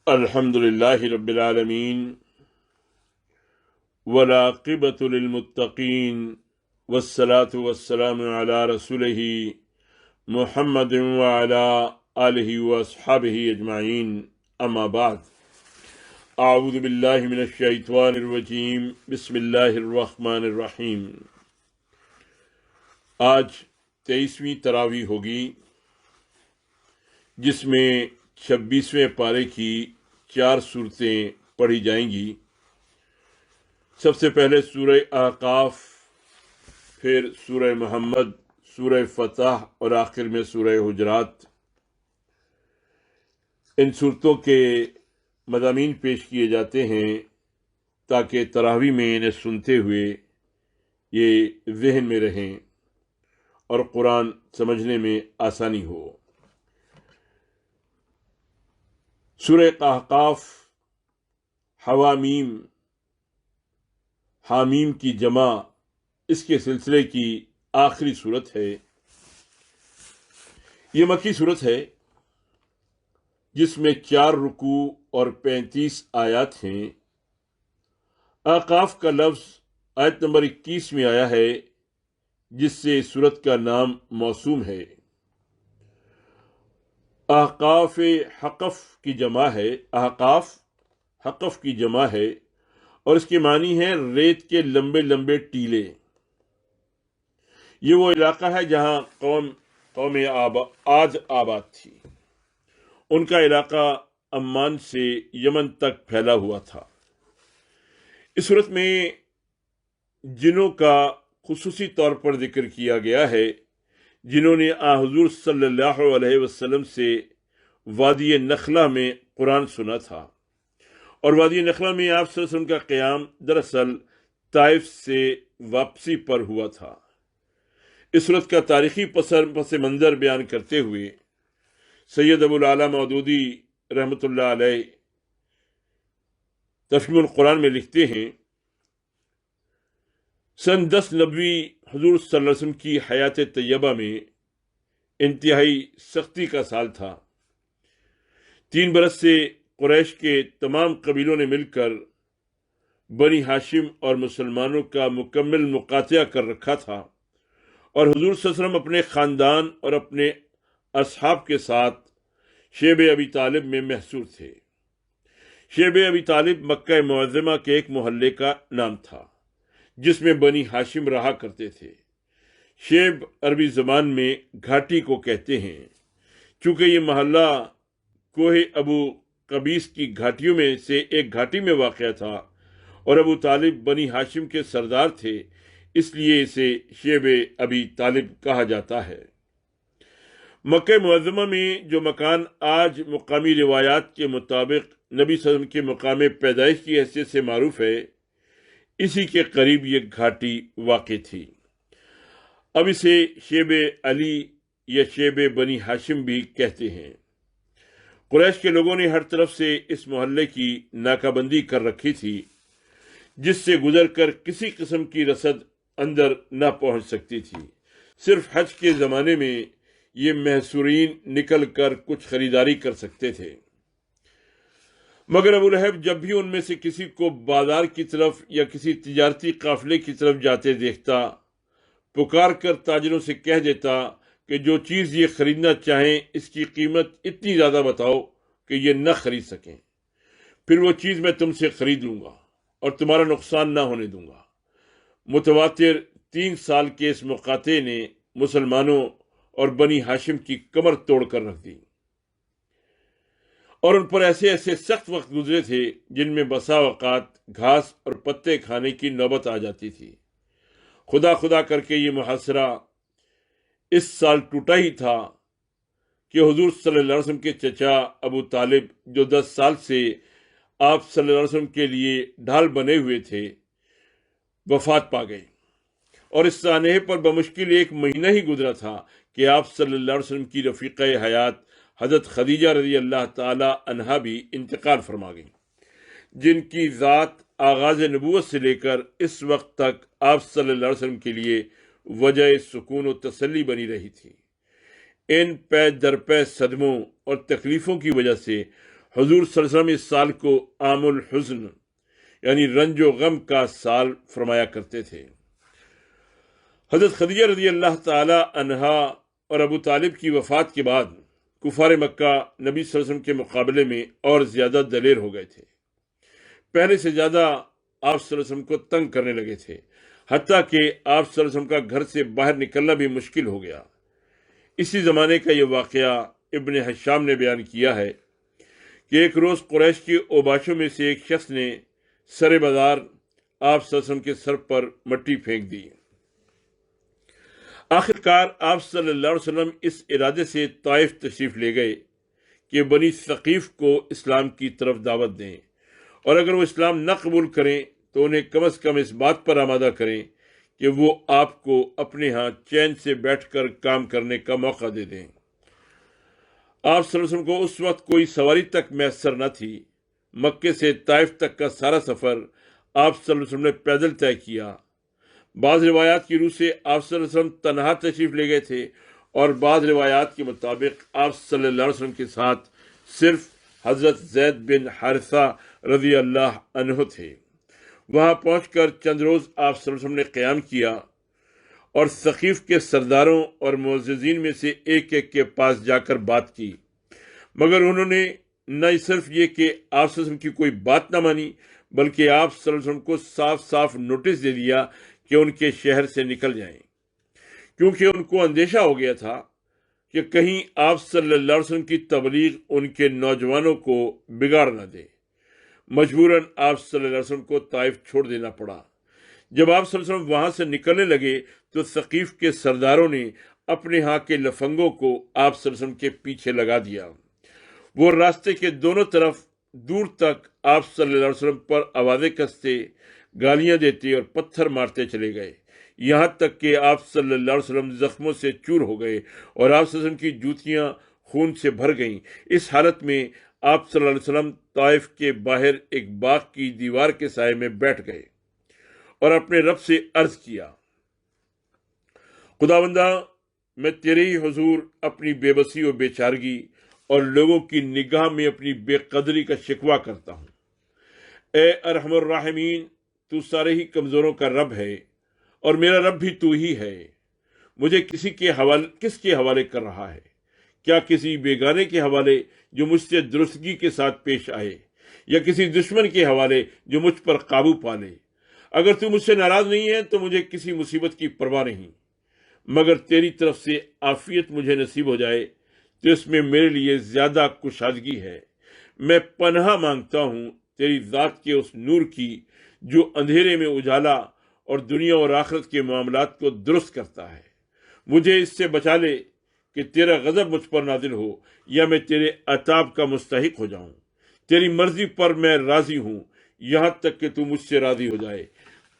الحمد للہ رب العالمین والعاقبۃ للمتقین والصلاة والسلام علی رسولہ محمد وعلی آلہ واصحابہ اجمعین، اما بعد، اعوذ باللہ من الشیطان الرجیم، بسم اللہ الرحمن الرحیم۔ آج 23ویں تراویح ہوگی، جس میں 26ویں پارے کی 4 صورتیں پڑھی جائیں گی۔ سب سے پہلے سورہ احقاف، پھر سورہ محمد، سورہ فتح اور آخر میں سورہ حجرات۔ ان صورتوں کے مضامین پیش کیے جاتے ہیں تاکہ تراویح میں انہیں سنتے ہوئے یہ ذہن میں رہیں اور قرآن سمجھنے میں آسانی ہو۔ سورہ احقاف حوامیم، حامیم کی جمع، اس کے سلسلے کی آخری صورت ہے۔ یہ مکی صورت ہے جس میں 4 رکوع اور 35 آیات ہیں۔ احقاف کا لفظ آیت نمبر 21 میں آیا ہے، جس سے اس صورت کا نام موسوم ہے۔ احقاف حقف کی جمع ہے، احقاف حقف کی جمع ہے، اور اس کے معنی ہے ریت کے لمبے لمبے ٹیلے۔ یہ وہ علاقہ ہے جہاں قوم عاد آباد تھی۔ ان کا علاقہ عمان سے یمن تک پھیلا ہوا تھا۔ اس صورت میں جنوں کا خصوصی طور پر ذکر کیا گیا ہے، جنہوں نے حضور صلی اللہ علیہ وسلم سے وادی نخلہ میں قرآن سنا تھا، اور وادی نخلہ میں آپ صلی اللہ علیہ وسلم کا قیام دراصل طائف سے واپسی پر ہوا تھا۔ اس صورت کا تاریخی پس منظر بیان کرتے ہوئے سید ابو العلا مودودی رحمۃ اللہ علیہ تفہیم القرآن میں لکھتے ہیں، سن 10 نبوی حضور صلی اللہ علیہ وسلم کی حیات طیبہ میں انتہائی سختی کا سال تھا۔ 3 برس سے قریش کے تمام قبیلوں نے مل کر بنی ہاشم اور مسلمانوں کا مکمل مقاطعہ کر رکھا تھا، اور حضور صلی اللہ علیہ وسلم اپنے خاندان اور اپنے اصحاب کے ساتھ شیب ابی طالب میں محصور تھے۔ شیب ابی طالب مکہ معظمہ کے ایک محلے کا نام تھا جس میں بنی ہاشم رہا کرتے تھے۔ شیب عربی زبان میں گھاٹی کو کہتے ہیں، چونکہ یہ محلہ کوہ ابو قبیس کی گھاٹیوں میں سے ایک گھاٹی میں واقع تھا، اور ابو طالب بنی ہاشم کے سردار تھے، اس لیے اسے شیب ابی طالب کہا جاتا ہے۔ مکہ معظمہ میں جو مکان آج مقامی روایات کے مطابق نبی صلی اللہ علیہ وسلم کے مقام پیدائش کی حیثیت سے معروف ہے، اسی کے قریب یہ گھاٹی واقع تھی۔ اب اسے شیب علی یا شیب بنی ہاشم بھی کہتے ہیں۔ قریش کے لوگوں نے ہر طرف سے اس محلے کی ناکہ بندی کر رکھی تھی، جس سے گزر کر کسی قسم کی رسد اندر نہ پہنچ سکتی تھی۔ صرف حج کے زمانے میں یہ محصورین نکل کر کچھ خریداری کر سکتے تھے، مگر ابو لہب جب بھی ان میں سے کسی کو بازار کی طرف یا کسی تجارتی قافلے کی طرف جاتے دیکھتا، پکار کر تاجروں سے کہہ دیتا کہ جو چیز یہ خریدنا چاہیں اس کی قیمت اتنی زیادہ بتاؤ کہ یہ نہ خرید سکیں، پھر وہ چیز میں تم سے خرید لوں گا اور تمہارا نقصان نہ ہونے دوں گا۔ متواتر 3 سال کے اس مقاطعے نے مسلمانوں اور بنی ہاشم کی کمر توڑ کر رکھ دی، اور ان پر ایسے سخت وقت گزرے تھے جن میں بسا اوقات گھاس اور پتے کھانے کی نوبت آ جاتی تھی۔ خدا خدا کر کے یہ محاصرہ اس سال ٹوٹا ہی تھا کہ حضور صلی اللہ علیہ وسلم کے چچا ابو طالب، جو 10 سال سے آپ صلی اللہ علیہ وسلم کے لیے ڈھال بنے ہوئے تھے، وفات پا گئے، اور اس سانحے پر بمشکل 1 مہینہ ہی گزرا تھا کہ آپ صلی اللہ علیہ وسلم کی رفیقہ حیات حضرت خدیجہ رضی اللہ تعالی عنہا بھی انتقال فرما گئی، جن کی ذات آغاز نبوت سے لے کر اس وقت تک آپ صلی اللہ علیہ وسلم کے لیے وجہ سکون و تسلی بنی رہی تھی۔ ان پے در پے صدموں اور تکلیفوں کی وجہ سے حضور صلی اللہ علیہ وسلم اس سال کو عام الحزن یعنی رنج و غم کا سال فرمایا کرتے تھے۔ حضرت خدیجہ رضی اللہ تعالی عنہا اور ابو طالب کی وفات کے بعد کفار مکہ نبی صلی اللہ علیہ وسلم کے مقابلے میں اور زیادہ دلیر ہو گئے تھے، پہلے سے زیادہ آپ صلی اللہ علیہ وسلم کو تنگ کرنے لگے تھے، حتیٰ کہ آپ صلی اللہ علیہ وسلم کا گھر سے باہر نکلنا بھی مشکل ہو گیا۔ اسی زمانے کا یہ واقعہ ابن حشام نے بیان کیا ہے کہ ایک روز قریش کے اوباشوں میں سے ایک شخص نے سر بازار آپ صلی اللہ علیہ وسلم کے سر پر مٹی پھینک دی۔ آخر کار آپ صلی اللہ علیہ وسلم اس ارادے سے طائف تشریف لے گئے کہ بنی ثقیف کو اسلام کی طرف دعوت دیں، اور اگر وہ اسلام نہ قبول کریں تو انہیں کم از کم اس بات پر آمادہ کریں کہ وہ آپ کو اپنے ہاں چین سے بیٹھ کر کام کرنے کا موقع دے دیں۔ آپ صلی اللہ علیہ وسلم کو اس وقت کوئی سواری تک میسر نہ تھی۔ مکے سے طائف تک کا سارا سفر آپ صلی اللہ علیہ وسلم نے پیدل طے کیا۔ بعض روایات کی روح سے آپ صلی اللہ علیہ وسلم تنہا تشریف لے گئے تھے، اور بعض روایات کے مطابق آپ صلی اللہ علیہ وسلم کے ساتھ صرف حضرت زید بن حارثہ رضی اللہ عنہ تھے۔ وہاں پہنچ کر چند روز آپ صلی اللہ علیہ وسلم نے قیام کیا اور ثقیف کے سرداروں اور معززین میں سے ایک ایک کے پاس جا کر بات کی، مگر انہوں نے نہ صرف یہ کہ آپ صلی اللہ علیہ وسلم کی کوئی بات نہ مانی، بلکہ آپ صلی اللہ علیہ وسلم کو صاف صاف نوٹس دے دیا کہ ان کے شہر سے نکل جائیں، کیونکہ ان کو اندیشہ ہو گیا تھا کہ کہیں آپ صلی اللہ علیہ وسلم کی تبلیغ ان کے نوجوانوں کو بگاڑ نہ دے۔ مجبوراً آپ صلی اللہ علیہ وسلم کو طائف چھوڑ دینا پڑا۔ جب آپ صلی اللہ علیہ وسلم وہاں سے نکلنے لگے تو ثقیف کے سرداروں نے اپنے ہاں کے لفنگوں کو آپ صلی اللہ علیہ وسلم کے پیچھے لگا دیا۔ وہ راستے کے دونوں طرف دور تک آپ صلی اللہ علیہ وسلم پر آوازیں کستے، گالیاں دیتے اور پتھر مارتے چلے گئے، یہاں تک کہ آپ صلی اللہ علیہ وسلم زخموں سے چور ہو گئے اور آپ صلی اللہ علیہ وسلم کی جوتیاں خون سے بھر گئیں۔ اس حالت میں آپ صلی اللہ علیہ وسلم طائف کے باہر ایک باغ کی دیوار کے سائے میں بیٹھ گئے اور اپنے رب سے عرض کیا، خداوندہ، میں تیرے ہی حضور اپنی بے بسی و بے چارگی اور لوگوں کی نگاہ میں اپنی بے قدری کا شکوہ کرتا ہوں۔ اے ارحم الراحمین، تو سارے ہی کمزوروں کا رب ہے اور میرا رب بھی تو ہی ہے۔ مجھے کس کے حوالے کر رہا ہے؟ کیا کسی بیگانے کے حوالے جو مجھ سے درستگی کے ساتھ پیش آئے، یا کسی دشمن کے حوالے جو مجھ پر قابو پا لے؟ اگر تو مجھ سے ناراض نہیں ہے تو مجھے کسی مصیبت کی پرواہ نہیں، مگر تیری طرف سے عافیت مجھے نصیب ہو جائے تو اس میں میرے لیے زیادہ کشادگی ہے۔ میں پناہ مانگتا ہوں تیری ذات کے اس نور کی جو اندھیرے میں اجالا اور دنیا اور آخرت کے معاملات کو درست کرتا ہے۔ مجھے اس سے بچا لے کہ تیرا غضب مجھ پر نازل ہو یا میں تیرے عطاب کا مستحق ہو جاؤں۔ تیری مرضی پر میں راضی ہوں یہاں تک کہ تو مجھ سے راضی ہو جائے۔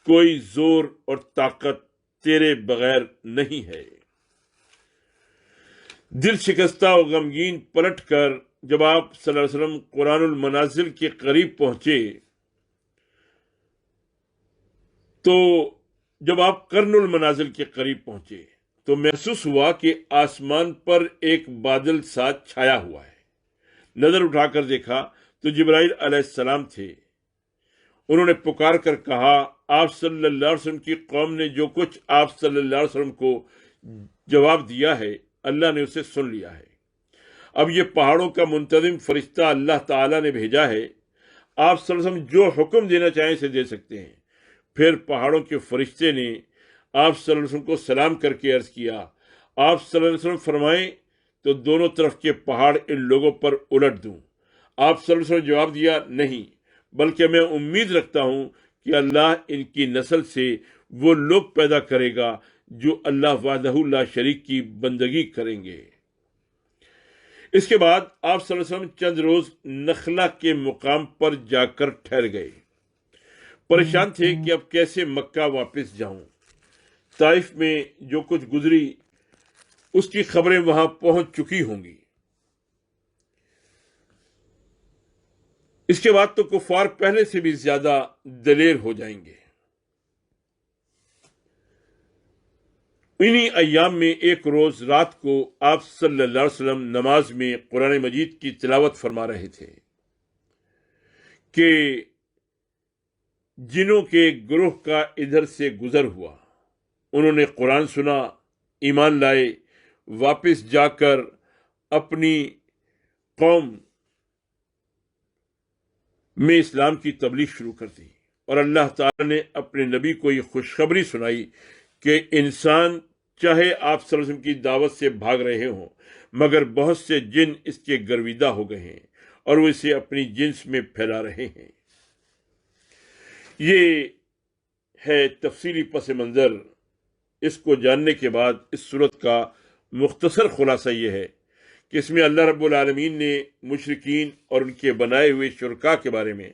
کوئی زور اور طاقت تیرے بغیر نہیں ہے۔ دل شکستہ و غمگین پلٹ کر جب آپ صلی اللہ علیہ وسلم قرآن المنازل کے قریب پہنچے تو جب آپ قرن المنازل کے قریب پہنچے تو محسوس ہوا کہ آسمان پر ایک بادل ساتھ چھایا ہوا ہے۔ نظر اٹھا کر دیکھا تو جبرائیل علیہ السلام تھے۔ انہوں نے پکار کر کہا، آپ صلی اللہ علیہ وسلم کی قوم نے جو کچھ آپ صلی اللہ علیہ وسلم کو جواب دیا ہے اللہ نے اسے سن لیا ہے۔ اب یہ پہاڑوں کا منتظم فرشتہ اللہ تعالیٰ نے بھیجا ہے، آپ صلی اللہ علیہ وسلم جو حکم دینا چاہیں اسے دے سکتے ہیں۔ پھر پہاڑوں کے فرشتے نے آپ صلی اللہ علیہ وسلم کو سلام کر کے عرض کیا، آپ صلی اللہ علیہ وسلم فرمائیں تو دونوں طرف کے پہاڑ ان لوگوں پر الٹ دوں۔ آپ صلی اللہ علیہ وسلم نے جواب دیا، نہیں، بلکہ میں امید رکھتا ہوں کہ اللہ ان کی نسل سے وہ لوگ پیدا کرے گا جو اللہ وحدہ لا شریک کی بندگی کریں گے۔ اس کے بعد آپ صلی اللہ علیہ وسلم چند روز نخلا کے مقام پر جا کر ٹھہر گئے۔ پریشان تھے کہ اب کیسے مکہ واپس جاؤں۔ طائف میں جو کچھ گزری اس کی خبریں وہاں پہنچ چکی ہوں گی۔ اس کے بعد تو کفار پہلے سے بھی زیادہ دلیر ہو جائیں گے۔ انہی ایام میں ایک روز رات کو آپ صلی اللہ علیہ وسلم نماز میں قرآن مجید کی تلاوت فرما رہے تھے۔ کہ جنوں کے گروہ کا ادھر سے گزر ہوا، انہوں نے قرآن سنا، ایمان لائے، واپس جا کر اپنی قوم میں اسلام کی تبلیغ شروع کر دی، اور اللہ تعالی نے اپنے نبی کو یہ خوشخبری سنائی کہ انسان چاہے آپ صلی اللہ علیہ وسلم کی دعوت سے بھاگ رہے ہوں، مگر بہت سے جن اس کے گرویدہ ہو گئے ہیں اور وہ اسے اپنی جنس میں پھیلا رہے ہیں۔ یہ ہے تفصیلی پس منظر۔ اس کو جاننے کے بعد اس صورت کا مختصر خلاصہ یہ ہے کہ اس میں اللہ رب العالمین نے مشرکین اور ان کے بنائے ہوئے شرکاء کے بارے میں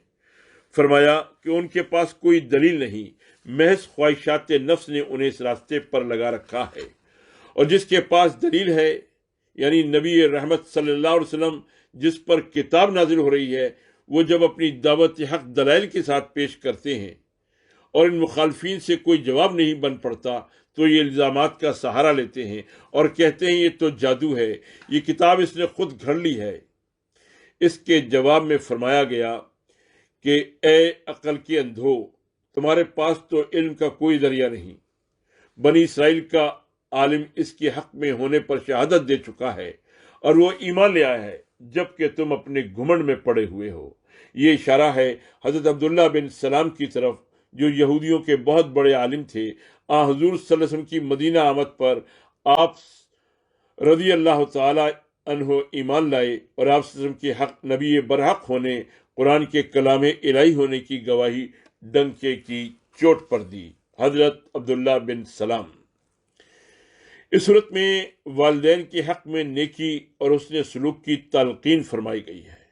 فرمایا کہ ان کے پاس کوئی دلیل نہیں، محض خواہشات نفس نے انہیں اس راستے پر لگا رکھا ہے، اور جس کے پاس دلیل ہے یعنی نبی رحمت صلی اللہ علیہ وسلم جس پر کتاب نازل ہو رہی ہے، وہ جب اپنی دعوت حق دلائل کے ساتھ پیش کرتے ہیں اور ان مخالفین سے کوئی جواب نہیں بن پڑتا تو یہ الزامات کا سہارا لیتے ہیں اور کہتے ہیں یہ تو جادو ہے، یہ کتاب اس نے خود گھڑ لی ہے۔ اس کے جواب میں فرمایا گیا کہ اے عقل کے اندھو، تمہارے پاس تو علم کا کوئی ذریعہ نہیں، بنی اسرائیل کا عالم اس کے حق میں ہونے پر شہادت دے چکا ہے اور وہ ایمان لے آیا ہے جبکہ تم اپنے گھمنڈ میں پڑے ہوئے ہو۔ یہ اشارہ ہے حضرت عبداللہ بن سلام کی طرف جو یہودیوں کے بہت بڑے عالم تھے۔ حضور صلی اللہ علیہ وسلم کی مدینہ آمد پر آپ رضی اللہ تعالی عنہ ایمان لائے اور آپ صلی اللہ علیہ وسلم کے حق نبی برحق ہونے، قرآن کے کلام الہی ہونے کی گواہی ڈنکے کی چوٹ پر دی۔ حضرت عبداللہ بن سلام۔ اس صورت میں والدین کے حق میں نیکی اور حسن سلوک کی تلقین فرمائی گئی ہے۔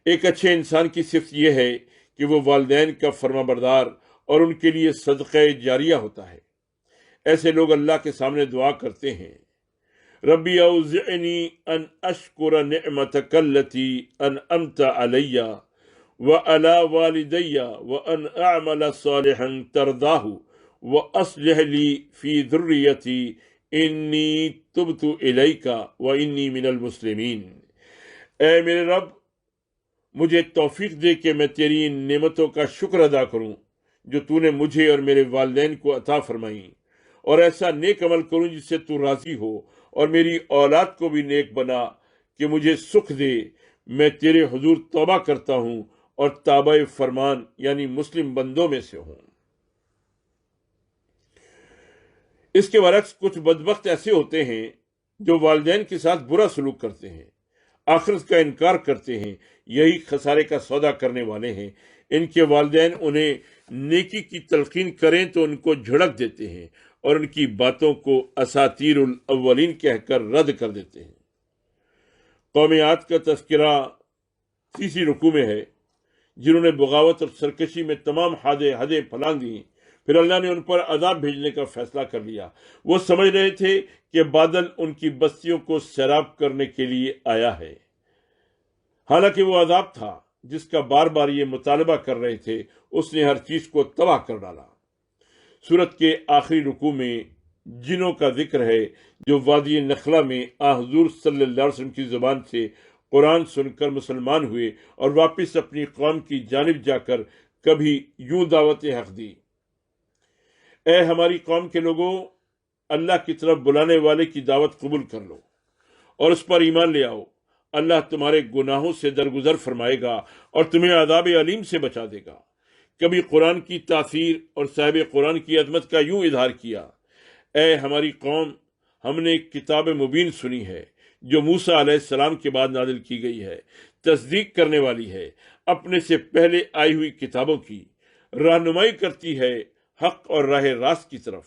ایک اچھے انسان کی صفت یہ ہے کہ وہ والدین کا فرما بردار اور ان کے لیے صدقہ جاریہ ہوتا ہے۔ ایسے لوگ اللہ کے سامنے دعا کرتے ہیں، ربی اوزعنی ان اشکر نعمتک التی انعمت علی وعلی والدی وان اعمل صالحا ترضاہ واصلح لی فی ذریتی انی تبت الیک وانی من المسلمین۔ اے میرے رب، مجھے توفیق دے کہ میں تیری ان نعمتوں کا شکر ادا کروں جو تو نے مجھے اور میرے والدین کو عطا فرمائیں، اور ایسا نیک عمل کروں جس سے تو راضی ہو، اور میری اولاد کو بھی نیک بنا کہ مجھے سکھ دے۔ میں تیرے حضور توبہ کرتا ہوں اور تابع فرمان یعنی مسلم بندوں میں سے ہوں۔ اس کے برعکس کچھ بدبخت ایسے ہوتے ہیں جو والدین کے ساتھ برا سلوک کرتے ہیں، آخرت کا انکار کرتے ہیں، یہی خسارے کا سودا کرنے والے ہیں۔ ان کے والدین انہیں نیکی کی تلقین کریں تو ان کو جھڑک دیتے ہیں اور ان کی باتوں کو اساطیر الاولین کہہ کر رد کر دیتے ہیں۔ قوم عاد کا تذکرہ تیسری رکوع میں ہے، جنہوں نے بغاوت اور سرکشی میں تمام حدیں پھلانگ دیں، پھر اللہ نے ان پر عذاب بھیجنے کا فیصلہ کر لیا۔ وہ سمجھ رہے تھے کہ بادل ان کی بستیوں کو سیراب کرنے کے لیے آیا ہے، حالانکہ وہ عذاب تھا جس کا بار بار یہ مطالبہ کر رہے تھے، اس نے ہر چیز کو تباہ کر ڈالا۔ سورت کے آخری رکوع میں جنوں کا ذکر ہے جو وادی نخلا میں حضور صلی اللہ علیہ وسلم کی زبان سے قرآن سن کر مسلمان ہوئے اور واپس اپنی قوم کی جانب جا کر کبھی یوں دعوت حق دی، اے ہماری قوم کے لوگوں، اللہ کی طرف بلانے والے کی دعوت قبول کر لو اور اس پر ایمان لے آؤ۔ اللہ تمہارے گناہوں سے درگزر فرمائے گا اور تمہیں عذاب علیم سے بچا دے گا۔ کبھی قرآن کی تاثیر اور صاحب قرآن کی عظمت کا یوں اظہار کیا، اے ہماری قوم، ہم نے ایک کتاب مبین سنی ہے جو موسیٰ علیہ السلام کے بعد نازل کی گئی ہے، تصدیق کرنے والی ہے اپنے سے پہلے آئی ہوئی کتابوں کی، رہنمائی کرتی ہے حق اور راہ راست کی طرف۔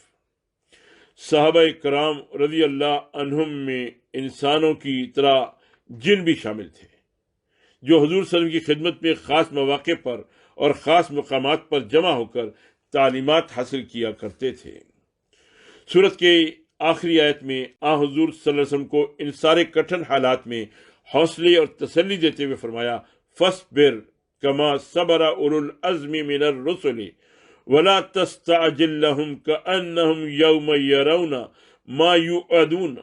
صحابہ کرام رضی اللہ عنہم میں انسانوں کی طرح جن بھی شامل تھے جو حضور صلی اللہ علیہ وسلم کی خدمت میں خاص مواقع پر اور خاص مقامات پر جمع ہو کر تعلیمات حاصل کیا کرتے تھے۔ سورت کے آخری آیت میں حضور صلی اللہ علیہ وسلم کو ان سارے کٹھن حالات میں حوصلے اور تسلی دیتے ہوئے فرمایا، فَاصْبِرْ كَمَا صَبَرَ أُولُو الْعَزْمِ مِنَ الرُّسُلِ وَلَا تَسْتَعْجِلْ لَهُمْ كَأَنَّهُمْ يَوْمَ يَرَوْنَ مَا يُوعَدُونَ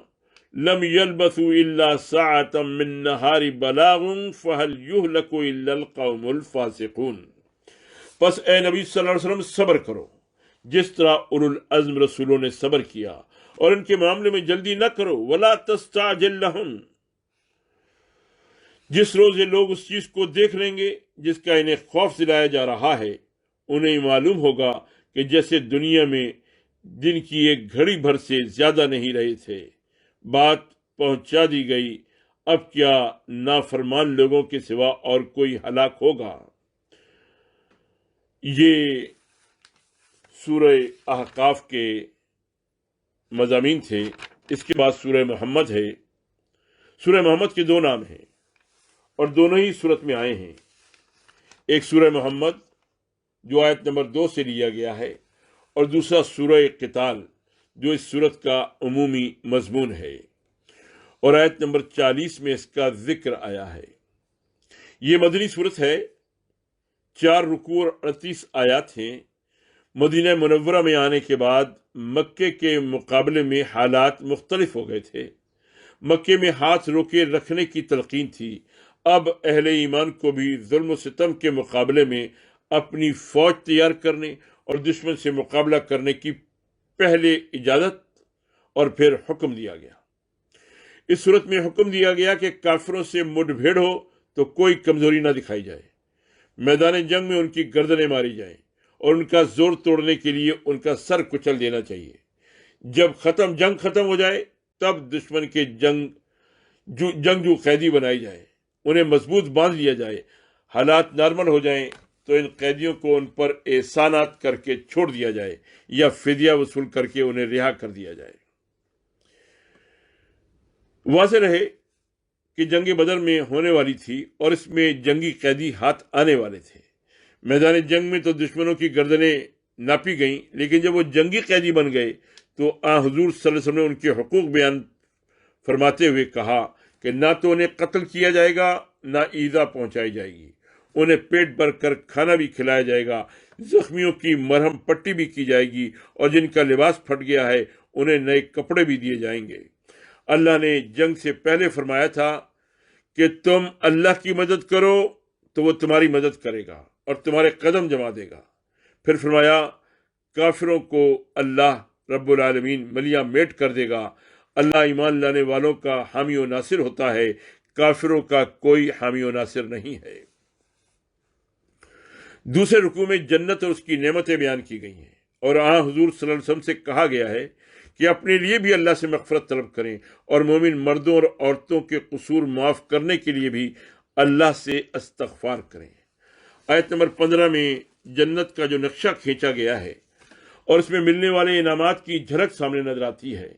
لم يلبثوا الا ساعة من نہار بلاغ فهل يهلك الا القوم الفاسقون۔ پس اے نبی صلی اللہ علیہ وسلم صبر کرو جس طرح اولو العزم رسولوں نے صبر کیا، اور ان کے معاملے میں جلدی نہ کرو۔ ولا تستعجل لهم، جس روز یہ لوگ اس چیز کو دیکھ لیں گے جس کا انہیں خوف دلایا جا رہا ہے، انہیں معلوم ہوگا کہ جیسے دنیا میں دن کی ایک گھڑی بھر سے زیادہ نہیں رہے تھے، بات پہنچا دی گئی، اب کیا نافرمان لوگوں کے سوا اور کوئی ہلاک ہوگا۔ یہ سورہ احقاف کے مضامین تھے۔ اس کے بعد سورہ محمد ہے۔ سورہ محمد کے دو نام ہیں اور دونوں ہی صورت میں آئے ہیں۔ ایک سورہ محمد جو آیت نمبر 2 سے لیا گیا ہے، اور دوسرا سورہ قتال جو اس صورت کا عمومی مضمون ہے، اور آیت نمبر 40 میں اس کا ذکر آیا ہے۔ یہ مدنی صورت ہے، 4 رکوع اور 38 آیات ہیں۔ مدینہ منورہ میں آنے کے بعد مکے کے مقابلے میں حالات مختلف ہو گئے تھے۔ مکے میں ہاتھ روکے رکھنے کی تلقین تھی، اب اہل ایمان کو بھی ظلم و ستم کے مقابلے میں اپنی فوج تیار کرنے اور دشمن سے مقابلہ کرنے کی پہلے اجازت اور پھر حکم دیا گیا۔ اس صورت میں حکم دیا گیا کہ کافروں سے مڈ بھیڑ ہو تو کوئی کمزوری نہ دکھائی جائے، میدان جنگ میں ان کی گردنیں ماری جائیں اور ان کا زور توڑنے کے لیے ان کا سر کچل دینا چاہیے۔ جب جنگ ختم ہو جائے تب دشمن کے جنگجو قیدی بنائی جائے، انہیں مضبوط باندھ لیا جائے، حالات نارمل ہو جائیں تو ان قیدیوں کو ان پر احسانات کر کے چھوڑ دیا جائے یا فدیہ وصول کر کے انہیں رہا کر دیا جائے۔ واضح رہے کہ جنگ بدر میں ہونے والی تھی اور اس میں جنگی قیدی ہاتھ آنے والے تھے۔ میدان جنگ میں تو دشمنوں کی گردنیں ناپی گئیں، لیکن جب وہ جنگی قیدی بن گئے تو حضور صلی اللہ علیہ وسلم نے ان کے حقوق بیان فرماتے ہوئے کہا کہ نہ تو انہیں قتل کیا جائے گا نہ ایذا پہنچائی جائے گی، انہیں پیٹ بھر کر کھانا بھی کھلایا جائے گا، زخمیوں کی مرہم پٹی بھی کی جائے گی، اور جن کا لباس پھٹ گیا ہے انہیں نئے کپڑے بھی دیے جائیں گے۔ اللہ نے جنگ سے پہلے فرمایا تھا کہ تم اللہ کی مدد کرو تو وہ تمہاری مدد کرے گا اور تمہارے قدم جما دے گا۔ پھر فرمایا کافروں کو اللہ رب العالمین ملیاں میٹ کر دے گا۔ اللہ ایمان لانے والوں کا حامی و ناصر ہوتا ہے، کافروں کا کوئی حامی و ناصر نہیں ہے۔ دوسرے رکوع میں جنت اور اس کی نعمتیں بیان کی گئی ہیں، اور حضور صلی اللہ علیہ وسلم سے کہا گیا ہے کہ اپنے لیے بھی اللہ سے مغفرت طلب کریں اور مومن مردوں اور عورتوں کے قصور معاف کرنے کے لیے بھی اللہ سے استغفار کریں۔ آیت نمبر 15 میں جنت کا جو نقشہ کھینچا گیا ہے اور اس میں ملنے والے انعامات کی جھلک سامنے نظر آتی ہے،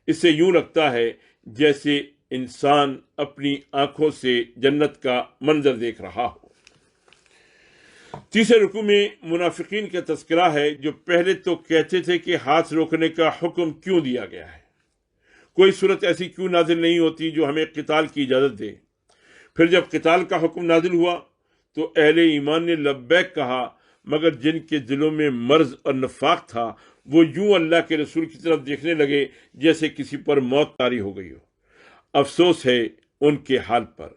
اس سے یوں لگتا ہے جیسے انسان اپنی آنکھوں سے جنت کا منظر دیکھ رہا ہو۔ تیسرے رکوع میں منافقین کا تذکرہ ہے جو پہلے تو کہتے تھے کہ ہاتھ روکنے کا حکم کیوں دیا گیا ہے، کوئی صورت ایسی کیوں نازل نہیں ہوتی جو ہمیں قتال کی اجازت دے۔ پھر جب قتال کا حکم نازل ہوا تو اہل ایمان نے لبیک کہا، مگر جن کے دلوں میں مرض اور نفاق تھا وہ یوں اللہ کے رسول کی طرف دیکھنے لگے جیسے کسی پر موت طاری ہو گئی ہو۔ افسوس ہے ان کے حال پر۔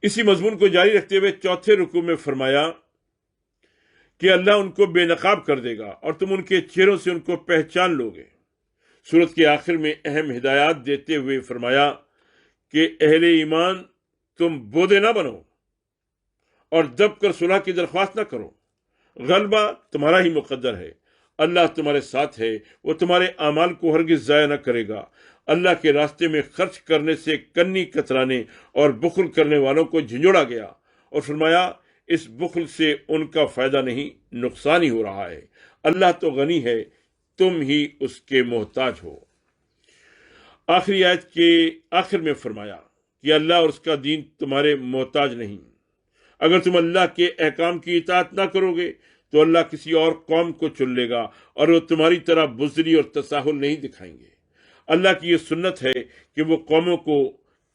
اسی مضمون کو جاری رکھتے ہوئے چوتھے رکوع میں فرمایا کہ اللہ ان کو بے نقاب کر دے گا اور تم ان کے چہروں سے ان کو پہچان لو گے۔ سورت کے آخر میں اہم ہدایات دیتے ہوئے فرمایا کہ اہل ایمان تم بودے نہ بنو اور دب کر صلح کی درخواست نہ کرو، غلبہ تمہارا ہی مقدر ہے، اللہ تمہارے ساتھ ہے، وہ تمہارے اعمال کو ہرگز ضائع نہ کرے گا۔ اللہ کے راستے میں خرچ کرنے سے کنی کترانے اور بخل کرنے والوں کو جھنجھوڑا گیا، اور فرمایا اس بخل سے ان کا فائدہ نہیں نقصان ہی ہو رہا ہے، اللہ تو غنی ہے، تم ہی اس کے محتاج ہو۔ آخری آیت کے آخر میں فرمایا کہ اللہ اور اس کا دین تمہارے محتاج نہیں۔ اگر تم اللہ کے احکام کی اطاعت نہ کرو گے تو اللہ کسی اور قوم کو چن لے گا اور وہ تمہاری طرح بزدلی اور تساہل نہیں دکھائیں گے۔ اللہ کی یہ سنت ہے کہ وہ قوموں کو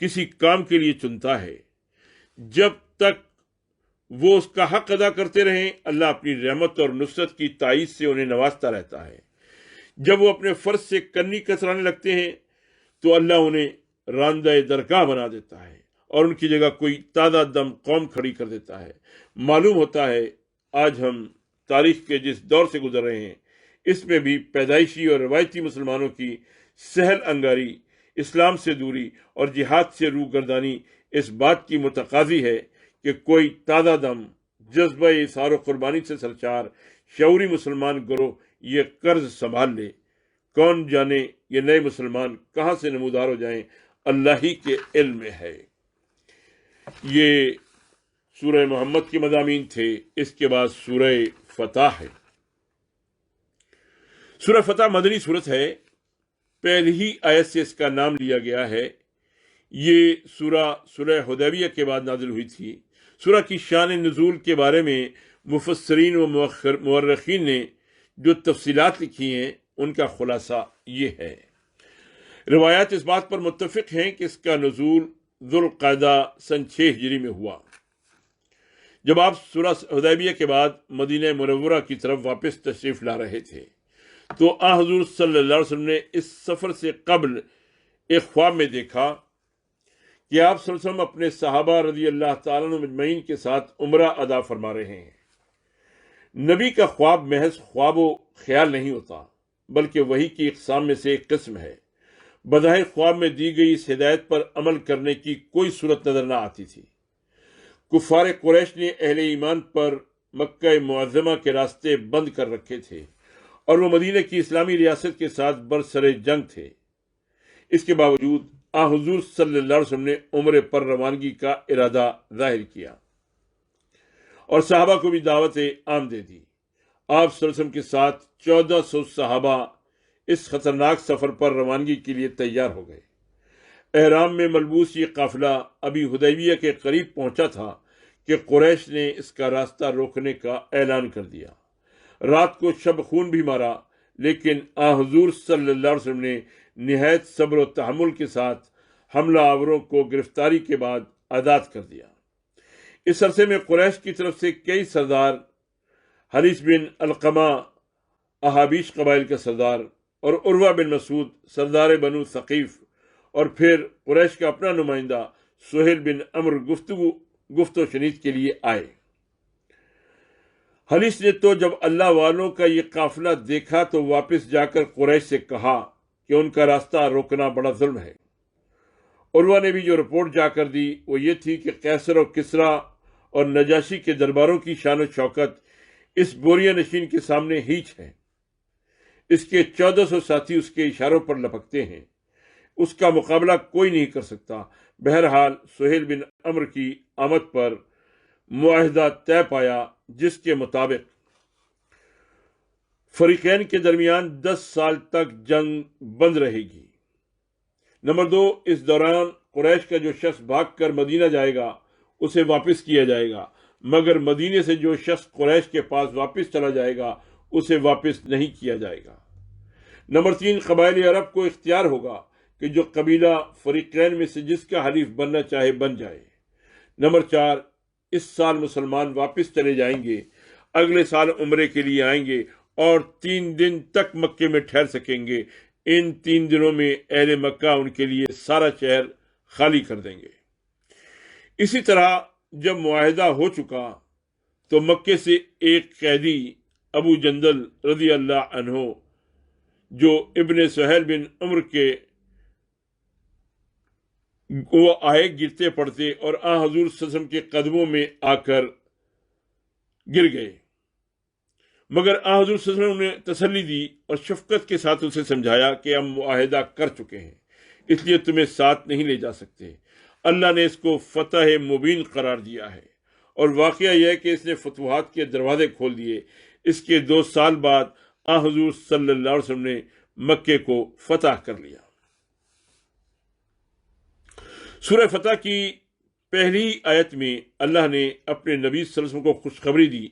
کسی کام کے لیے چنتا ہے، جب تک وہ اس کا حق ادا کرتے رہیں اللہ اپنی رحمت اور نصرت کی تائید سے انہیں نوازتا رہتا ہے۔ جب وہ اپنے فرض سے کنی کترانے لگتے ہیں تو اللہ انہیں راندہ درگاہ بنا دیتا ہے اور ان کی جگہ کوئی تازہ دم قوم کھڑی کر دیتا ہے۔ معلوم ہوتا ہے آج ہم تاریخ کے جس دور سے گزر رہے ہیں اس میں بھی پیدائشی اور روایتی مسلمانوں کی سہل انگاری، اسلام سے دوری اور جہاد سے روگردانی اس بات کی متقاضی ہے کہ کوئی تازہ دم، جذبہ اثار و قربانی سے سرشار شعوری مسلمان گروہ یہ قرض سنبھال لے۔ کون جانے یہ نئے مسلمان کہاں سے نمودار ہو جائیں، اللہ ہی کے علم میں ہے۔ یہ سورہ محمد کے مضامین تھے۔ اس کے بعد سورہ فتح ہے۔ سورہ فتح مدنی سورت ہے، پہلی ہی آیت سے اس کا نام لیا گیا ہے۔ یہ سورہ صلح حدیبیہ کے بعد نازل ہوئی تھی۔ سورہ کی شان نزول کے بارے میں مفسرین و مورخین نے جو تفصیلات لکھی ہیں ان کا خلاصہ یہ ہے۔ روایات اس بات پر متفق ہیں کہ اس کا نزول ذوالقعدہ سن 6 ہجری میں ہوا، جب آپ سورہ حدیبیہ کے بعد مدینہ منورہ کی طرف واپس تشریف لا رہے تھے تو حضور صلی اللہ علیہ وسلم نے اس سفر سے قبل ایک خواب میں دیکھا کہ آپ صلی اللہ علیہ وسلم اپنے صحابہ رضی اللہ تعالیٰ عنہ مجمعین کے ساتھ عمرہ ادا فرما رہے ہیں۔ نبی کا خواب محض خواب و خیال نہیں ہوتا بلکہ وحی کی اقسام میں سے ایک قسم ہے۔ بظاہر خواب میں دی گئی اس ہدایت پر عمل کرنے کی کوئی صورت نظر نہ آتی تھی۔ کفار قریش نے اہل ایمان پر مکہ معظمہ کے راستے بند کر رکھے تھے اور وہ مدینہ کی اسلامی ریاست کے ساتھ برسر جنگ تھے۔ اس کے باوجود حضور صلی اللہ علیہ وسلم نے عمرے پر روانگی کا ارادہ ظاہر کیا اور صحابہ کو بھی دعوت عام دے دی۔ آپ صلی اللہ علیہ وسلم کے ساتھ 1400 صحابہ اس خطرناک سفر پر روانگی کے لیے تیار ہو گئے۔ احرام میں ملبوس یہ قافلہ ابھی حدیبیہ کے قریب پہنچا تھا کہ قریش نے اس کا راستہ روکنے کا اعلان کر دیا۔ رات کو شب خون بھی مارا، لیکن حضور صلی اللہ علیہ وسلم نے نہایت صبر و تحمل کے ساتھ حملہ آوروں کو گرفتاری کے بعد آزاد کر دیا۔ اس عرصے میں قریش کی طرف سے کئی سردار، حریث بن علقمہ احابیش قبائل کا سردار اور عروہ بن مسعود سردار بنو ثقیف اور پھر قریش کا اپنا نمائندہ سہیل بن عمر گفت و شنید کے لیے آئے۔ حریث نے تو جب اللہ والوں کا یہ قافلہ دیکھا تو واپس جا کر قریش سے کہا کہ ان کا راستہ روکنا بڑا ظلم ہے۔ عروہ نے بھی جو رپورٹ جا کر دی وہ یہ تھی کہ قیصر و کسریٰ اور نجاشی کے درباروں کی شان و شوکت اس بوریہ نشین کے سامنے ہیچ ہے۔ اس کے 1400 ساتھی اس کے اشاروں پر لپکتے ہیں، اس کا مقابلہ کوئی نہیں کر سکتا۔ بہرحال سہیل بن عمر کی آمد پر معاہدہ طے پایا جس کے مطابق فریقین کے درمیان 10 سال تک جنگ بند رہے گی۔ نمبر 2، اس دوران قریش کا جو شخص بھاگ کر مدینہ جائے گا اسے واپس کیا جائے گا، مگر مدینے سے جو شخص قریش کے پاس واپس چلا جائے گا اسے واپس نہیں کیا جائے گا۔ نمبر 3، قبائل عرب کو اختیار ہوگا کہ جو قبیلہ فریقین میں سے جس کا حلیف بننا چاہے بن جائے۔ نمبر 4، اس سال مسلمان واپس چلے جائیں گے، اگلے سال عمرے کے لیے آئیں گے اور 3 دن تک مکے میں ٹھہر سکیں گے۔ ان 3 دنوں میں اہل مکہ ان کے لیے سارا شہر خالی کر دیں گے۔ اسی طرح جب معاہدہ ہو چکا تو مکے سے ایک قیدی ابو جندل رضی اللہ عنہ جو ابن سہیل بن عمر کے وہ آئے گرتے پڑتے اور حضور صلی اللہ علیہ وسلم کے قدموں میں آ کر گر گئے، مگر حضور صلی اللہ علیہ وسلم نے تسلی دی اور شفقت کے ساتھ اسے سمجھایا کہ ہم معاہدہ کر چکے ہیں، اس لیے تمہیں ساتھ نہیں لے جا سکتے۔ اللہ نے اس کو فتح مبین قرار دیا ہے، اور واقعہ یہ ہے کہ اس نے فتوحات کے دروازے کھول دیے۔ اس کے 2 سال بعد حضور صلی اللہ علیہ وسلم نے مکے کو فتح کر لیا۔ سورہ فتح کی پہلی آیت میں اللہ نے اپنے نبی صلی اللہ علیہ وسلم کو خوشخبری دی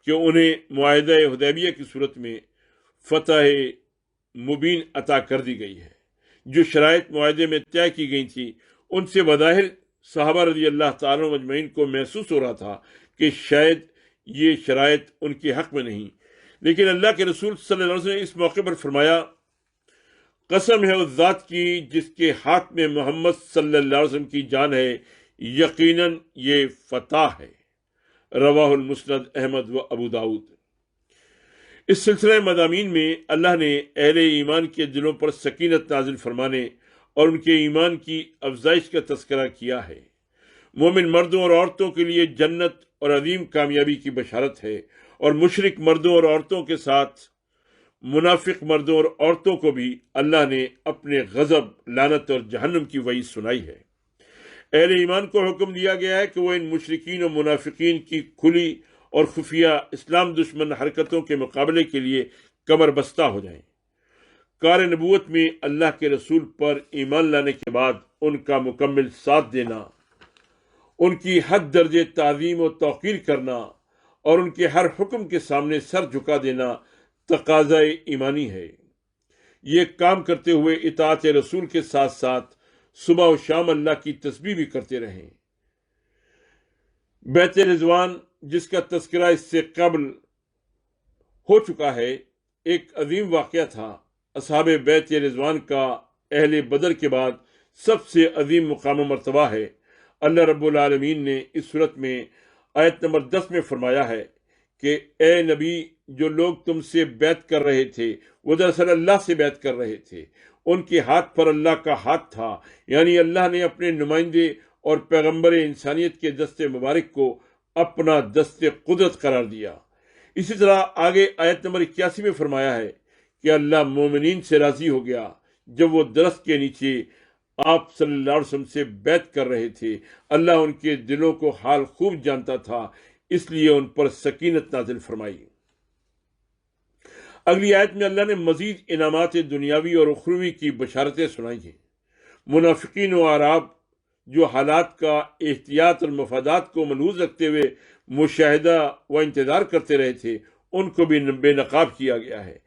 کہ انہیں معاہدہ حدیبیہ کی صورت میں فتح مبین عطا کر دی گئی ہے۔ جو شرائط معاہدے میں طے کی گئی تھی ان سے بظاہر صحابہ رضی اللہ تعالیٰ مجمعین کو محسوس ہو رہا تھا کہ شاید یہ شرائط ان کے حق میں نہیں، لیکن اللہ کے رسول صلی اللہ علیہ وسلم نے اس موقع پر فرمایا، قسم ہے اس ذات کی جس کے ہاتھ میں محمد صلی اللہ علیہ وسلم کی جان ہے، یقیناً یہ فتح ہے۔ رواہ المسند احمد و ابو داؤد۔ اس سلسلہ مضامین میں اللہ نے اہل ایمان کے دلوں پر سکینت نازل فرمانے اور ان کے ایمان کی افزائش کا تذکرہ کیا ہے۔ مومن مردوں اور عورتوں کے لیے جنت اور عظیم کامیابی کی بشارت ہے، اور مشرک مردوں اور عورتوں کے ساتھ منافق مردوں اور عورتوں کو بھی اللہ نے اپنے غضب، لعنت اور جہنم کی وعید سنائی ہے۔ اہل ایمان کو حکم دیا گیا ہے کہ وہ ان مشرکین و منافقین کی کھلی اور خفیہ اسلام دشمن حرکتوں کے مقابلے کے لیے کمر بستہ ہو جائیں۔ کار نبوت میں اللہ کے رسول پر ایمان لانے کے بعد ان کا مکمل ساتھ دینا، ان کی حد درجے تعظیم و توقیر کرنا اور ان کے ہر حکم کے سامنے سر جھکا دینا تقاضۂ ایمانی ہے۔ یہ کام کرتے ہوئے اطاعت رسول کے ساتھ ساتھ صبح و شام اللہ کی تسبیح بھی کرتے رہیں۔ بیت رضوان، جس کا تذکرہ اس سے قبل ہو چکا ہے، ایک عظیم واقعہ تھا۔ اصحاب بیت رضوان کا اہل بدر کے بعد سب سے عظیم مقام و مرتبہ ہے۔ اللہ رب العالمین نے اس صورت میں آیت نمبر 10 میں فرمایا ہے کہ اے نبی، جو لوگ تم سے بیعت کر رہے تھے وہ دراصل اللہ سے بیعت کر رہے تھے۔ ان کے ہاتھ پر اللہ کا ہاتھ تھا، یعنی اللہ نے اپنے نمائندے اور پیغمبر انسانیت کے دست مبارک کو اپنا دست قدرت قرار دیا۔ اسی طرح آگے آیت نمبر 81 میں فرمایا ہے کہ اللہ مومنین سے راضی ہو گیا جب وہ درخت کے نیچے آپ صلی اللہ علیہ وسلم سے بیعت کر رہے تھے۔ اللہ ان کے دلوں کو حال خوب جانتا تھا، اس لیے ان پر سکینت نازل فرمائی۔ اگلی آیت میں اللہ نے مزید انعامات دنیاوی اور اخروی کی بشارتیں سنائی ہیں۔ منافقین و اعراب جو حالات کا احتیاط اور مفادات کو ملحوظ رکھتے ہوئے مشاہدہ و انتظار کرتے رہے تھے، ان کو بھی بے نقاب کیا گیا ہے۔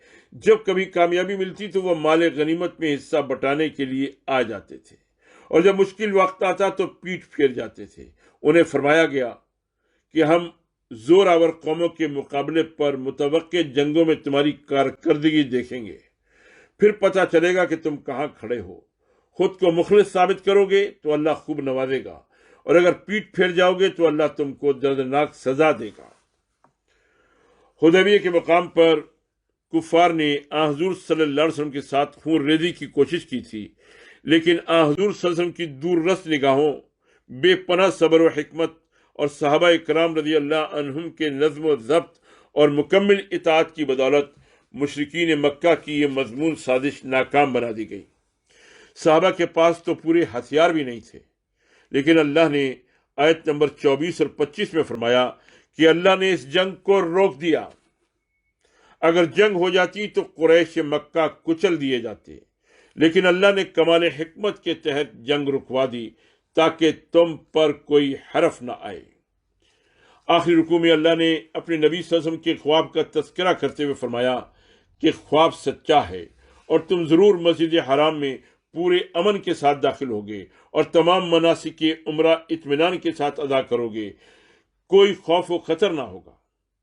جب کبھی کامیابی ملتی تو وہ مال غنیمت میں حصہ بٹانے کے لیے آ جاتے تھے، اور جب مشکل وقت آتا تو پیٹ پھیر جاتے تھے۔ انہیں فرمایا گیا کہ ہم زور آور قوموں کے مقابلے پر متوقع جنگوں میں تمہاری کارکردگی دیکھیں گے، پھر پتہ چلے گا کہ تم کہاں کھڑے ہو۔ خود کو مخلص ثابت کرو گے تو اللہ خوب نوازے گا، اور اگر پیٹ پھیر جاؤ گے تو اللہ تم کو دردناک سزا دے گا۔ حدیبیہ کے مقام پر کفار نے حضور صلی اللہ علیہ وسلم کے ساتھ خون ریزی کی کوشش کی تھی، لیکن حضور صلی اللہ علیہ وسلم کی دور رس نگاہوں، بے پناہ صبر و حکمت اور صحابہ کرام رضی اللہ عنہم کے نظم و ضبط اور مکمل اطاعت کی بدولت مشرکین مکہ کی یہ مضمون سازش ناکام بنا دی گئی۔ صحابہ کے پاس تو پورے ہتھیار بھی نہیں تھے، لیکن اللہ نے آیت نمبر 24 اور 25 میں فرمایا کہ اللہ نے اس جنگ کو روک دیا۔ اگر جنگ ہو جاتی تو قریش مکہ کچل دیے جاتے، لیکن اللہ نے کمال حکمت کے تحت جنگ رکوا دی تاکہ تم پر کوئی حرف نہ آئے۔ آخری رکوع میں اللہ نے اپنے نبی صلی اللہ علیہ وسلم کے خواب کا تذکرہ کرتے ہوئے فرمایا کہ خواب سچا ہے، اور تم ضرور مسجد حرام میں پورے امن کے ساتھ داخل ہوگے اور تمام مناسک عمرہ اطمینان کے ساتھ ادا کرو گے، کوئی خوف و خطر نہ ہوگا۔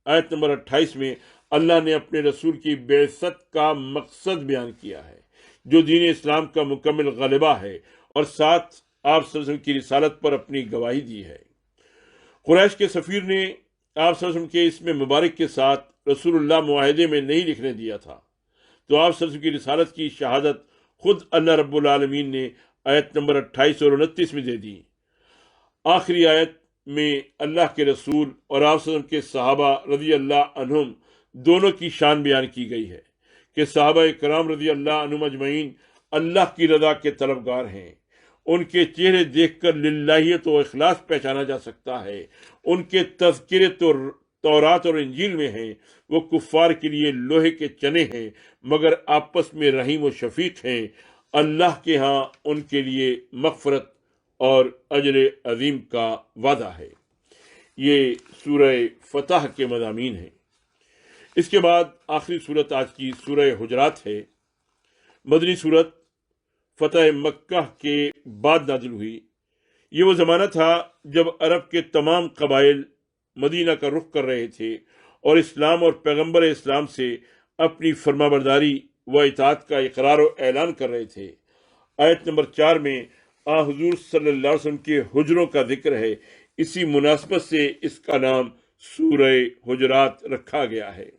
آیت نمبر 28 میں اللہ نے اپنے رسول کی بعثت کا مقصد بیان کیا ہے، جو دین اسلام کا مکمل غلبہ ہے، اور ساتھ آپ صلی اللہ علیہ وسلم کی رسالت پر اپنی گواہی دی ہے۔ قریش کے سفیر نے آپ صلی اللہ علیہ وسلم کے اسم مبارک کے ساتھ رسول اللہ معاہدے میں نہیں لکھنے دیا تھا، تو آپ صلی اللہ علیہ وسلم کی رسالت کی شہادت خود اللہ رب العالمین نے آیت نمبر 28 اور 29 میں دے دی۔ آخری آیت میں اللہ کے رسول اور آپ صلی اللہ علیہ وسلم کے صحابہ رضی اللہ عنہم دونوں کی شان بیان کی گئی ہے کہ صحابہ کرام رضی اللہ عنہم اجمعین اللہ کی رضا کے طلبگار ہیں۔ ان کے چہرے دیکھ کر للہیت و اخلاص پہچانا جا سکتا ہے۔ ان کے تذکرے تو تورات اور انجیل میں ہیں، وہ کفار کے لیے لوہے کے چنے ہیں مگر آپس میں رحیم و شفیق ہیں۔ اللہ کے ہاں ان کے لیے مغفرت اور اجر عظیم کا وعدہ ہے۔ یہ سورہ فتح کے مضامین ہیں۔ اس کے بعد آخری صورت آج کی سورہ حجرات ہے۔ مدنی صورت فتح مکہ کے بعد نازل ہوئی۔ یہ وہ زمانہ تھا جب عرب کے تمام قبائل مدینہ کا رخ کر رہے تھے اور اسلام اور پیغمبر اسلام سے اپنی فرمانبرداری و اطاعت کا اقرار و اعلان کر رہے تھے۔ آیت نمبر 4 میں حضور صلی اللہ علیہ وسلم کے حجروں کا ذکر ہے، اسی مناسبت سے اس کا نام سورہ حجرات رکھا گیا ہے۔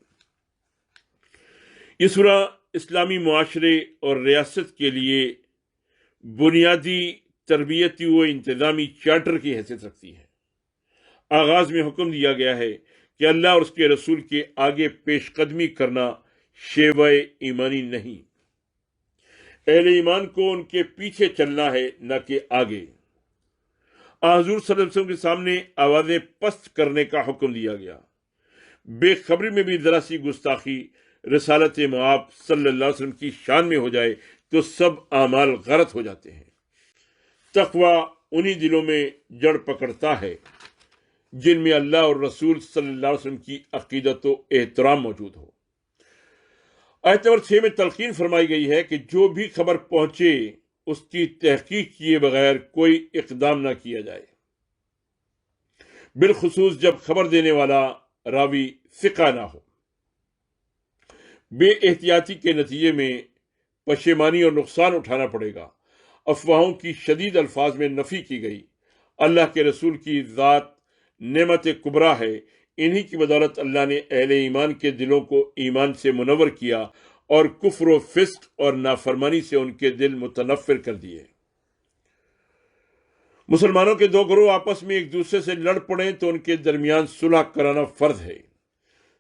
یہ سورہ اسلامی معاشرے اور ریاست کے لیے بنیادی تربیتی و انتظامی چارٹر کی حیثیت رکھتی ہے۔ آغاز میں حکم دیا گیا ہے کہ اللہ اور اس کے رسول کے آگے پیش قدمی کرنا شیوہ ایمانی نہیں، اہل ایمان کو ان کے پیچھے چلنا ہے، نہ کہ آگے۔ حضور صلی اللہ علیہ وسلم کے سامنے آوازیں پست کرنے کا حکم دیا گیا۔ بے خبری میں بھی ذرا سی گستاخی رسالت مآب صلی اللہ علیہ وسلم کی شان میں ہو جائے تو سب اعمال غلط ہو جاتے ہیں۔ تقوی انہی دلوں میں جڑ پکڑتا ہے جن میں اللہ اور رسول صلی اللہ علیہ وسلم کی عقیدت و احترام موجود ہو۔ آیت نمبر 6 میں تلقین فرمائی گئی ہے کہ جو بھی خبر پہنچے اس کی تحقیق کیے بغیر کوئی اقدام نہ کیا جائے، بالخصوص جب خبر دینے والا راوی ثقہ نہ ہو۔ بے احتیاطی کے نتیجے میں پشیمانی اور نقصان اٹھانا پڑے گا۔ افواہوں کی شدید الفاظ میں نفی کی گئی۔ اللہ کے رسول کی ذات نعمت کبریٰ ہے، انہی کی بدولت اللہ نے اہل ایمان کے دلوں کو ایمان سے منور کیا اور کفر و فسق اور نافرمانی سے ان کے دل متنفر کر دیے۔ مسلمانوں کے دو گروہ آپس میں ایک دوسرے سے لڑ پڑیں تو ان کے درمیان صلح کرانا فرض ہے۔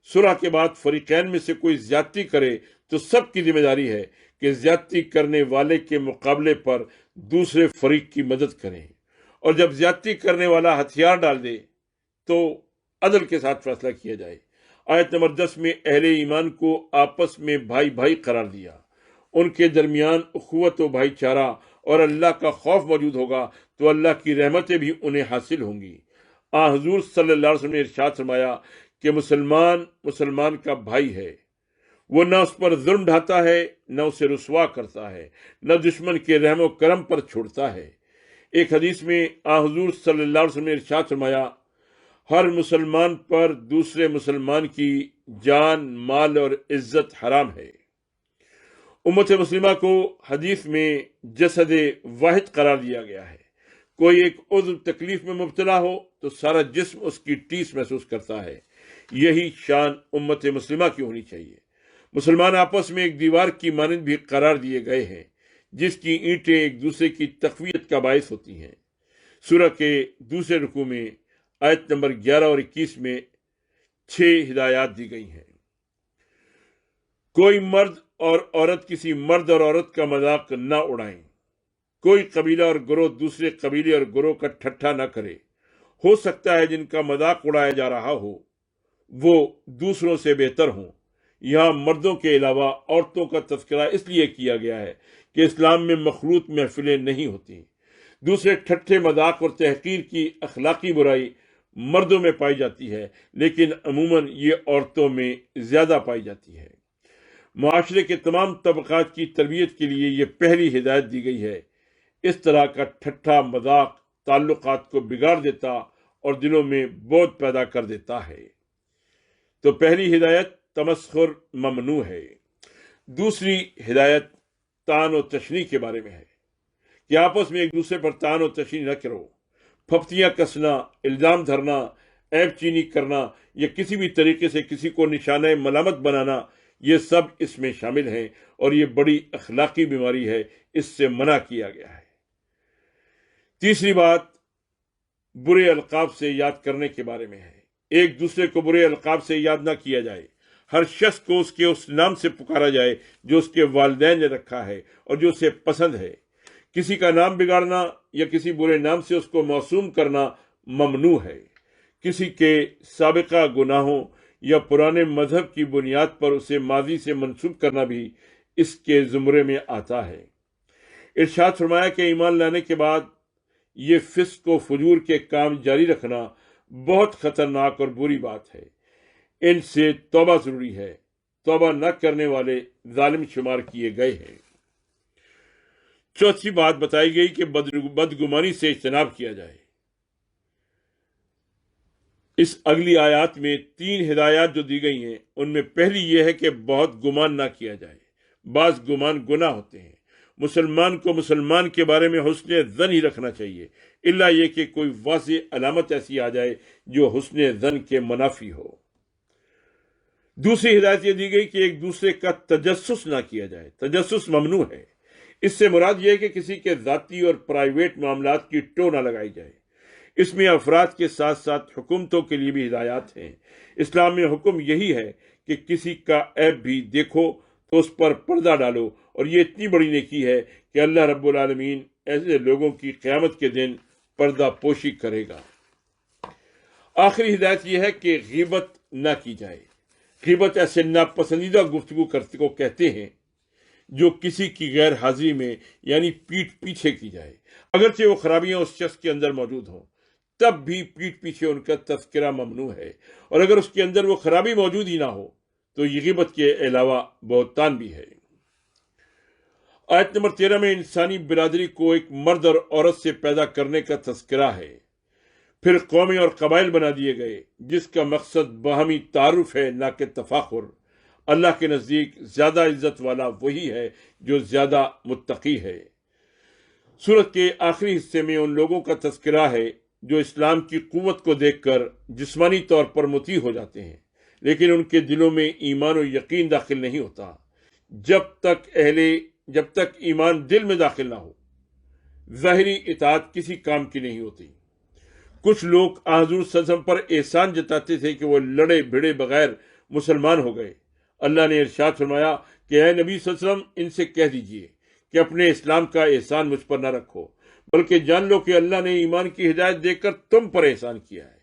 صلح کے بعد فریقین میں سے کوئی زیادتی کرے تو سب کی ذمہ داری ہے کہ زیادتی کرنے والے کے مقابلے پر دوسرے فریق کی مدد کریں، اور جب زیادتی کرنے والا ہتھیار ڈال دے تو عدل کے ساتھ فیصلہ کیا جائے۔ آیت نمبر 10 میں اہل ایمان کو آپس میں بھائی بھائی قرار دیا۔ ان کے درمیان اخوت و بھائی چارہ اور اللہ کا خوف موجود ہوگا تو اللہ کی رحمتیں بھی انہیں حاصل ہوں گی۔ حضور صلی اللہ علیہ وسلم نے ارشاد فرمایا کہ مسلمان کا بھائی ہے، وہ نہ اس پر ظلم ڈھاتا ہے، نہ اسے رسوا کرتا ہے، نہ دشمن کے رحم و کرم پر چھوڑتا ہے۔ ایک حدیث میں حضور صلی اللہ علیہ وسلم نے ارشاد فرمایا، ہر مسلمان پر دوسرے مسلمان کی جان، مال اور عزت حرام ہے۔ امت مسلمہ کو حدیث میں جسد واحد قرار دیا گیا ہے۔ کوئی ایک عضو تکلیف میں مبتلا ہو تو سارا جسم اس کی ٹیس محسوس کرتا ہے۔ یہی شان امت مسلمہ کی ہونی چاہیے۔ مسلمان آپس میں ایک دیوار کی مانند بھی قرار دیے گئے ہیں جس کی اینٹیں ایک دوسرے کی تقویت کا باعث ہوتی ہیں۔ سورہ کے دوسرے رکوع میں آیت نمبر 11 اور 21 میں 6 ہدایات دی گئی ہیں۔ کوئی مرد اور عورت کسی مرد اور عورت کا مذاق نہ اڑائیں۔ کوئی قبیلہ اور گروہ دوسرے قبیلے اور گروہ کا ٹھٹھا نہ کرے۔ ہو سکتا ہے جن کا مذاق اڑایا جا رہا ہو وہ دوسروں سے بہتر ہوں۔ یہاں مردوں کے علاوہ عورتوں کا تذکرہ اس لیے کیا گیا ہے کہ اسلام میں مخلوط محفلیں نہیں ہوتی۔ دوسرے ٹھٹھے مذاق اور تحقیر کی اخلاقی برائی مردوں میں پائی جاتی ہے، لیکن عموماً یہ عورتوں میں زیادہ پائی جاتی ہے۔ معاشرے کے تمام طبقات کی تربیت کے لیے یہ پہلی ہدایت دی گئی ہے۔ اس طرح کا ٹھٹھا مذاق تعلقات کو بگاڑ دیتا اور دلوں میں بودھ پیدا کر دیتا ہے۔ تو پہلی ہدایت تمسخر ممنوع ہے۔ دوسری ہدایت طعن و تشنیع کے بارے میں ہے کہ آپس میں ایک دوسرے پر طعن و تشنیع نہ کرو۔ پھپتیاں کسنا، الزام دھرنا، عیب چینی کرنا یا کسی بھی طریقے سے کسی کو نشانہ ملامت بنانا، یہ سب اس میں شامل ہیں اور یہ بڑی اخلاقی بیماری ہے، اس سے منع کیا گیا ہے۔ تیسری بات برے القاب سے یاد کرنے کے بارے میں ہے۔ ایک دوسرے کو برے القاب سے یاد نہ کیا جائے۔ ہر شخص کو اس نام سے پکارا جائے جو اس کے والدین نے رکھا ہے اور جو اسے پسند ہے۔ کسی کا نام بگاڑنا یا کسی برے نام سے اس کو موسوم کرنا ممنوع ہے۔ کسی کے سابقہ گناہوں یا پرانے مذہب کی بنیاد پر اسے ماضی سے منسوب کرنا بھی اس کے زمرے میں آتا ہے۔ ارشاد فرمایا کہ ایمان لانے کے بعد یہ فسق و فجور کے کام جاری رکھنا بہت خطرناک اور بری بات ہے۔ ان سے توبہ ضروری ہے۔ توبہ نہ کرنے والے ظالم شمار کیے گئے ہیں۔ چوتھی بات بتائی گئی کہ بدگمانی سے اجتناب کیا جائے۔ اس اگلی آیات میں 3 ہدایات جو دی گئی ہیں ان میں پہلی یہ ہے کہ بہت گمان نہ کیا جائے۔ بعض گمان گناہ ہوتے ہیں۔ مسلمان کو مسلمان کے بارے میں حسن ظن ہی رکھنا چاہیے، الا یہ کہ کوئی واضح علامت ایسی آ جائے جو حسن ظن کے منافی ہو۔ دوسری ہدایت یہ دی گئی کہ ایک دوسرے کا تجسس نہ کیا جائے۔ تجسس ممنوع ہے۔ اس سے مراد یہ ہے کہ کسی کے ذاتی اور پرائیویٹ معاملات کی ٹو نہ لگائی جائے۔ اس میں افراد کے ساتھ ساتھ حکومتوں کے لیے بھی ہدایات ہیں۔ اسلام میں حکم یہی ہے کہ کسی کا عیب بھی دیکھو تو اس پر پردہ ڈالو، اور یہ اتنی بڑی نیکی ہے کہ اللہ رب العالمین ایسے لوگوں کی قیامت کے دن پردہ پوشی کرے گا۔ آخری ہدایت یہ ہے کہ غیبت نہ کی جائے۔ غیبت ایسے ناپسندیدہ گفتگو کرتے کو کہتے ہیں جو کسی کی غیر حاضری میں یعنی پیٹھ پیچھے کی جائے، اگرچہ وہ خرابیاں اس شخص کے اندر موجود ہوں، تب بھی پیٹھ پیچھے ان کا تذکرہ ممنوع ہے، اور اگر اس کے اندر وہ خرابی موجود ہی نہ ہو تو یہ غیبت کے علاوہ بہتان بھی ہے۔ آیت نمبر 13 میں انسانی برادری کو ایک مرد اور عورت سے پیدا کرنے کا تذکرہ ہے، پھر قومیں اور قبائل بنا دیے گئے جس کا مقصد باہمی تعارف ہے نہ کہ تفاخر۔ اللہ کے نزدیک زیادہ عزت والا وہی ہے جو زیادہ متقی ہے۔ سورت کے آخری حصے میں ان لوگوں کا تذکرہ ہے جو اسلام کی قوت کو دیکھ کر جسمانی طور پر مطیع ہو جاتے ہیں، لیکن ان کے دلوں میں ایمان و یقین داخل نہیں ہوتا۔ جب تک ایمان دل میں داخل نہ ہو، ظاہری اطاعت کسی کام کی نہیں ہوتی۔ کچھ لوگ حضور صلی اللہ علیہ وسلم پر احسان جتاتے تھے کہ وہ لڑے بھڑے بغیر مسلمان ہو گئے۔ اللہ نے ارشاد فرمایا کہ اے نبی صلی اللہ علیہ وسلم، ان سے کہہ دیجئے کہ اپنے اسلام کا احسان مجھ پر نہ رکھو، بلکہ جان لو کہ اللہ نے ایمان کی ہدایت دے کر تم پر احسان کیا ہے۔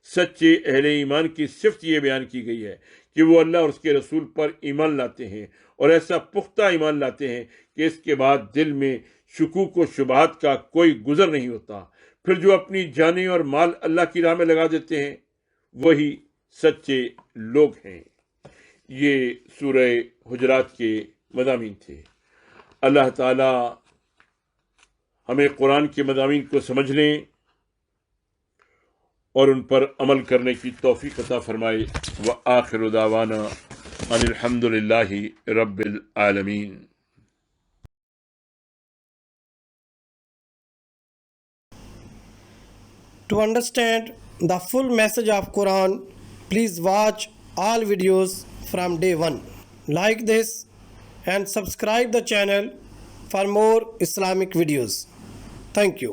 سچے اہل ایمان کی صفت یہ بیان کی گئی ہے کہ وہ اللہ اور اس کے رسول پر ایمان لاتے ہیں، اور ایسا پختہ ایمان لاتے ہیں کہ اس کے بعد دل میں شکوک و شبہات کا کوئی گزر نہیں ہوتا۔ پھر جو اپنی جانیں اور مال اللہ کی راہ میں لگا دیتے ہیں وہی سچے لوگ ہیں۔ یہ سورہ حجرات کے مضامین تھے۔ اللہ تعالی ہمیں قرآن کے مضامین کو سمجھنے اور ان پر عمل کرنے کی توفیق عطا فرمائے۔ وآخر دعوانا ان الحمد للہ رب العالمین۔ To understand the full message of Quran, please watch all videos from day one. Like this and subscribe the channel for more Islamic videos. Thank you.